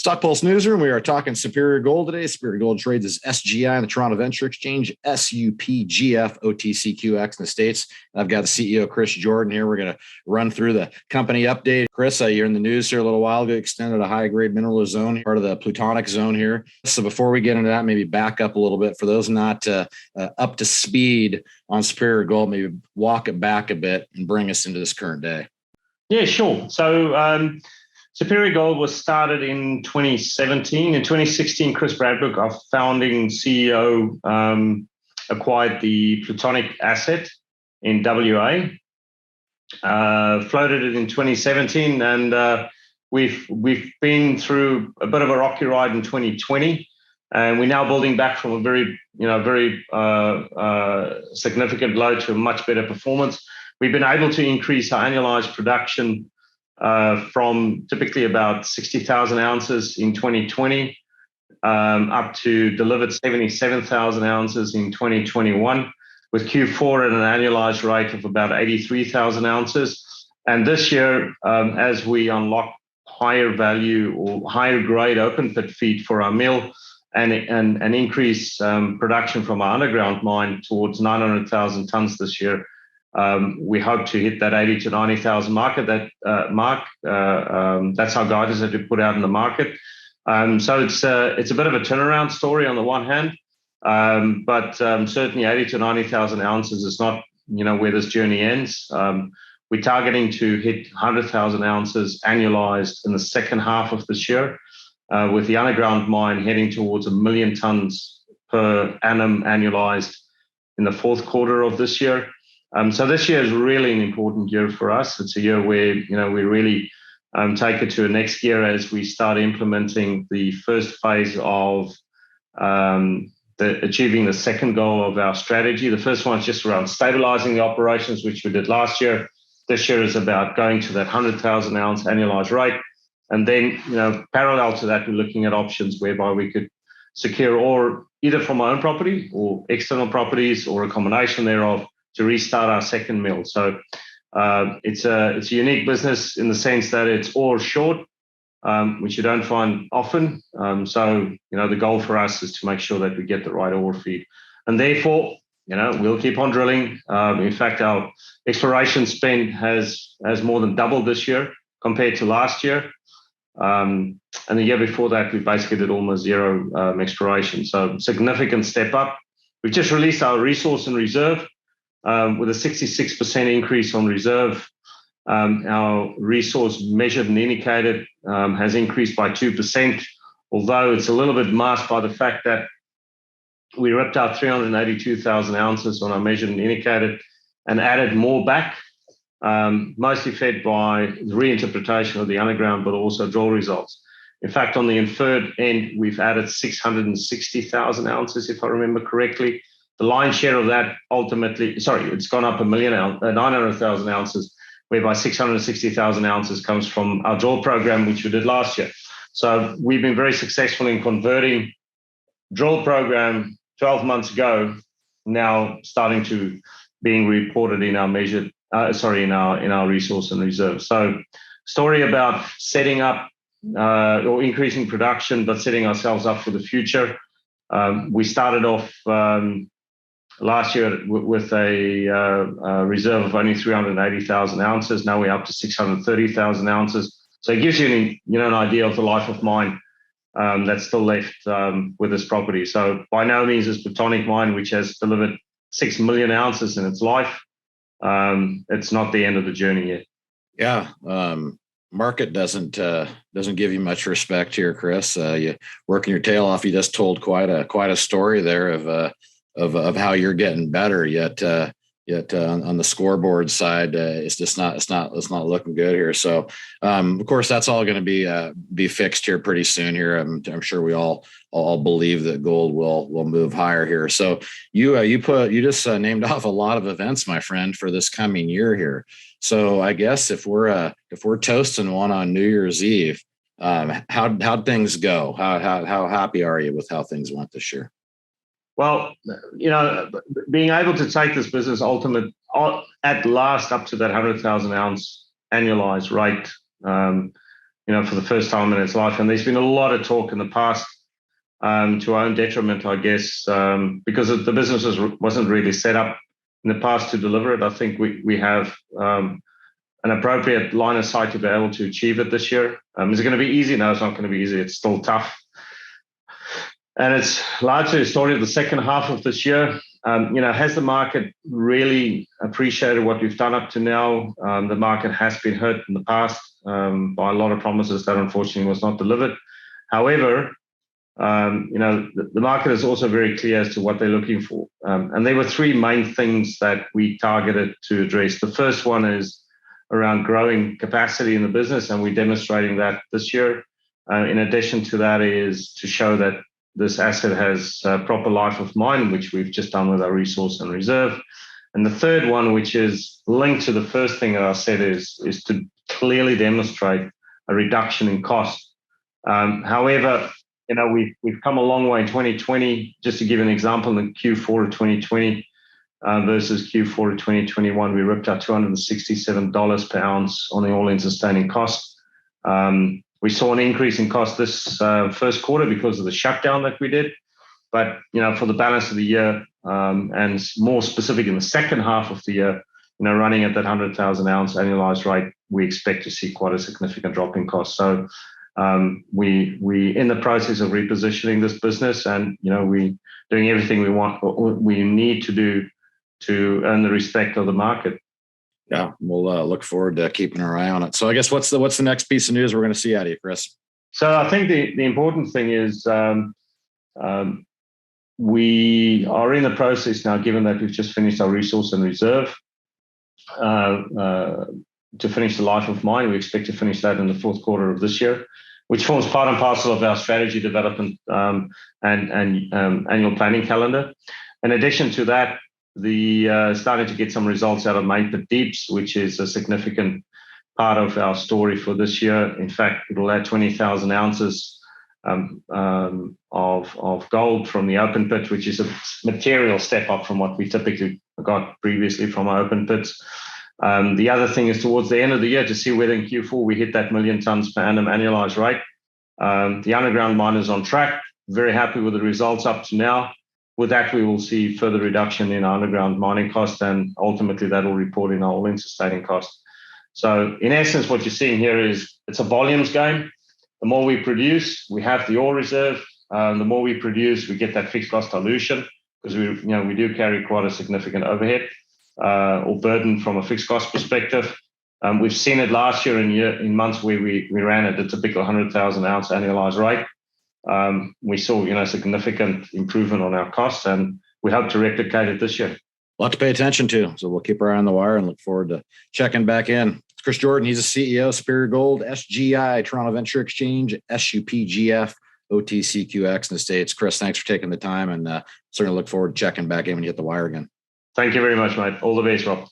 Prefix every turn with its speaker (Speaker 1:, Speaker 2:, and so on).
Speaker 1: StockPulse Newsroom. We are talking Superior Gold today. Superior Gold trades as SGI on the Toronto Venture Exchange, SUPGF, OTCQX in the States. I've got the CEO, Chris Jordaan, here. We're going to run through the company update. Chris, you're in the news here a little while ago, extended a high-grade mineral zone, part of the plutonic zone here. So before we get into that, maybe back up a little bit. For those not up to speed on Superior Gold, maybe walk it back a bit and bring us into this current day.
Speaker 2: Yeah, sure. So Superior Gold was started in 2017. In 2016, Chris Bradbrook, our founding CEO, acquired the plutonic asset in WA, floated it in 2017, and we've been through a bit of a rocky ride in 2020, and we're now building back from a very significant low to a much better performance. We've been able to increase our annualized production from typically about 60,000 ounces in 2020 up to delivered 77,000 ounces in 2021, with Q4 at an annualized rate of about 83,000 ounces. And this year, as we unlock higher value or higher grade open pit feed for our mill and increase production from our underground mine towards 900,000 tons this year, we hope to hit that 80 to 90,000 market. That's our guidance that we put out in the market. So it's a bit of a turnaround story on the one hand, but certainly 80 to 90,000 ounces is not where this journey ends. We're targeting to hit 100,000 ounces annualized in the second half of this year, with the underground mine heading towards 1 million tons per annum annualized in the fourth quarter of this year. So this year is really an important year for us. It's a year where we really take it to a next year as we start implementing the first phase of achieving the second goal of our strategy. The first one is just around stabilizing the operations, which we did last year. This year is about going to that 100,000 ounce annualized rate, and then parallel to that, we're looking at options whereby we could secure ore either from our own property or external properties or a combination thereof to restart our second mill. So it's a unique business in the sense that it's ore short, which you don't find often. So the goal for us is to make sure that we get the right ore feed, and therefore we'll keep on drilling. In fact, our exploration spend has more than doubled this year compared to last year. And the year before that, we basically did almost zero exploration. So significant step up. We just released our resource and reserve with a 66% increase on reserve. Our resource measured and indicated has increased by 2%, although it's a little bit masked by the fact that we ripped out 382,000 ounces on our measured and indicated and added more back, mostly fed by the reinterpretation of the underground, but also drill results. In fact, on the inferred end, we've added 660,000 ounces, if I remember correctly. The lion's share of that it's gone up 900,000 ounces, whereby 660,000 ounces comes from our drill program, which we did last year. So we've been very successful in converting drill program 12 months ago, now starting to being reported in our in our resource and reserve. So story about setting up or increasing production, but setting ourselves up for the future. We started off last year with a reserve of only 380,000 ounces. Now we're up to 630,000 ounces. So it gives you an idea of the life of mine that's still left with this property. So by no means is plutonic mine, which has delivered 6 million ounces in its life, it's not the end of the journey yet.
Speaker 1: Yeah. Market doesn't give you much respect here, Chris. You working your tail off. You just told quite a story there of how you're getting better. Yet on the scoreboard side, it's not looking good here. So of course that's all going to be fixed here pretty soon. Here, I'm sure we all believe that gold will move higher here. So you just named off a lot of events, my friend, for this coming year here. So I guess if we're toasting one on New Year's Eve, how'd things go? How happy are you with how things went this year?
Speaker 2: Well, being able to take this business at last up to that 100,000 ounce annualized rate, for the first time in its life. And there's been a lot of talk in the past, to our own detriment, I guess, because the business wasn't really set up in the past to deliver it. I think we have an appropriate line of sight to be able to achieve it this year. Is it going to be easy? No, it's not going to be easy. It's still tough. And it's largely a story of the second half of this year. Has the market really appreciated what we've done up to now? The market has been hurt in the past by a lot of promises that unfortunately was not delivered. However, the market is also very clear as to what they're looking for. And there were three main things that we targeted to address. The first one is around growing capacity in the business, and we're demonstrating that this year. In addition to that is to show that this asset has a proper life of mine, which we've just done with our resource and reserve. And the third one, which is linked to the first thing that I said, is to clearly demonstrate a reduction in cost. However, we've come a long way in 2020. Just to give an example, in Q4 of 2020 versus Q4 of 2021, we ripped out $267 per ounce on the all-in sustaining cost. We saw an increase in cost this first quarter because of the shutdown that we did. But, for the balance of the year, and more specific in the second half of the year, running at that 100,000 ounce annualized rate, we expect to see quite a significant drop in cost. So we in the process of repositioning this business, and, we doing everything we need to do to earn the respect of the market.
Speaker 1: Yeah, we'll look forward to keeping our eye on it. So I guess what's the next piece of news we're going to see out of you, Chris?
Speaker 2: So I think the important thing is we are in the process now, given that we've just finished our resource and reserve, to finish the life of mine. We expect to finish that in the fourth quarter of this year, which forms part and parcel of our strategy development and annual planning calendar. In addition to that, starting to get some results out of Main Pit Deeps, which is a significant part of our story for this year. In fact, it will add 20,000 ounces of gold from the open pit, which is a material step up from what we typically got previously from our open pits. The other thing is towards the end of the year to see whether in Q4 we hit that 1 million tons per annum annualized rate. The underground mine is on track. Very happy with the results up to now. With that, we will see further reduction in our underground mining cost, and ultimately that will report in our all-in sustaining cost. So in essence, what you're seeing here is it's a volumes game. The more we produce, we have the ore reserve. The more we produce, we get that fixed cost dilution, because we do carry quite a significant overhead or burden from a fixed cost perspective. We've seen it last year in months where we ran at a typical 100,000 ounce annualized rate. We saw significant improvement on our costs, and we hope to replicate it this year.
Speaker 1: A lot to pay attention to, so we'll keep our eye on the wire and look forward to checking back in. It's Chris Jordaan. He's the CEO of Superior Gold, SGI, Toronto Venture Exchange, SUPGF, OTCQX in the States. Chris, thanks for taking the time, and certainly look forward to checking back in when you hit the wire again.
Speaker 2: Thank you very much, mate. All the best, Rob.